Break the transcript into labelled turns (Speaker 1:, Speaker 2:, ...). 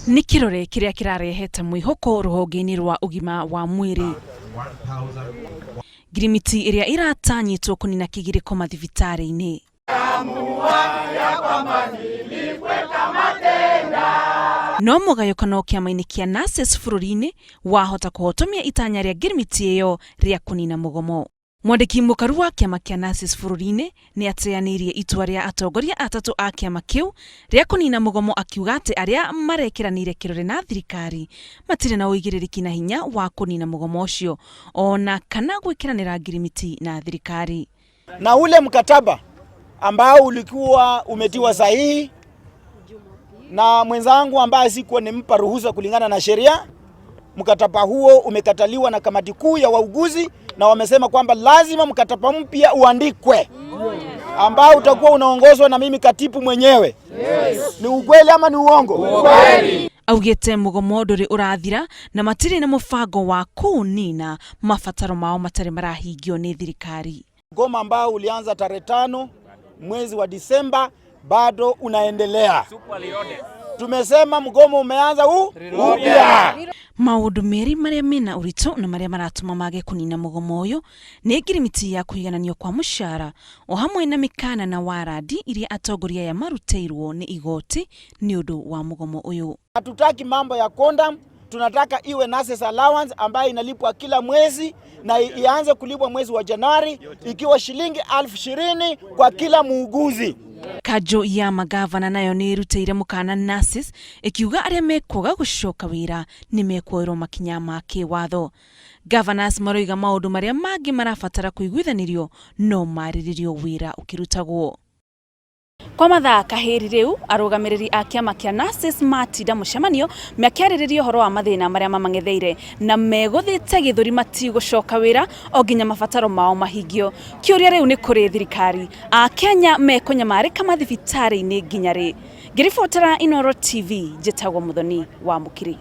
Speaker 1: Nĩ kĩrore kĩrĩa kĩrarehete mwĩhoko rũhonge-inĩ rwa ũgima wa mwĩrĩ. Ngirimiti ĩrĩa iratanyĩtwo kũnina kĩgirĩko mathibitarĩ-inĩ. No mũgayũkano kĩama-inĩ kĩa nurses bũrũri-inĩ wahota kũhotomia itanya rĩa ngirimiti ĩyo rĩa kũnina mũgomo. Mwandĩki mũkaru wa kĩama kĩa nurses bũrũri-inĩ nĩ ateanĩirie itua rĩa atongoria atatũ a kĩama kĩu rĩa kũnina mũgomo, akiuga atĩ arĩa marekeranĩire kĩrore na thirikari matirĩ na ũigĩrĩrĩki na hinya wa kũnina mũgomo ũcio ona kana gwĩkĩranĩra ngirimiti na thirikari.
Speaker 2: Na ule mkataba ambao ulikuwa umetiwa sahihi na mwenzangu ambaye sikuwa nimpa ruhusa kulingana na sheria, mkataba huo umekataliwa na kamati kuu ya wauguzi, na wamesema kwamba lazima mkataba mpya uandikwe ambao utakuwa unaongozwa na mimi katibu mwenyewe. Ni ukweli ama ni uongo?
Speaker 1: Ukweli. Augĩte mũgomo ndũrĩ ũrathira na matirĩ na mũbango wa kũnina mabataro mao matarĩ marahingio nĩ thirikari.
Speaker 2: Mgomo ambao ulianza tarehe 5 mwezi wa Disemba bado unaendelea. Tumesema mgomo umeanza upya.
Speaker 1: Maũndũ merĩ marĩa mena ũritũ na marĩa maratũma mage kũnina mũgomo ũyũ nĩ ngirimiti ya kũigananio kwa mũcara o hamwe na mĩkana na warandi iria atongoria aya marutĩirwo nĩ igoti nĩ ũndũ wa mũgomo ũyũ.
Speaker 2: Hatutaki mambo ya condom, tunataka iwe nurses allowance ambayo inalipwa kila mwezi na ianze kulipwa mwezi wa Januari ikiwa shilingi 20,000 kwa kila muuguzi.
Speaker 1: Kanjũ ya magavana nayo nĩ irutĩire mũkana nurses ikiuga arĩa mekwaga gũcoka wĩra nĩ mekuoerwo makinya ma kĩwatho. Governors maroiga maũndũ marĩa mangĩ marabatara kũiguithanĩrio no marĩrĩrio wĩra ũkĩrutagwo. Kwa mathaa kahĩri rĩu arũgamĩrĩri a kĩama kĩa nurses matinda mũcemanio makĩarĩrĩria ũhoro wa mathĩna marĩa mamang'etheire na megũthĩte gĩthũri matigũcoka wĩra o nginya mabataro mao mahingio. Kĩũria rĩu nĩ kũrĩ thirikari, a Kenya mekũnyamarĩka mathibitarĩ-inĩ nginya rĩ? Ngĩribotera Inooro TV, njĩtagwo Muthoni wa Mũkiri.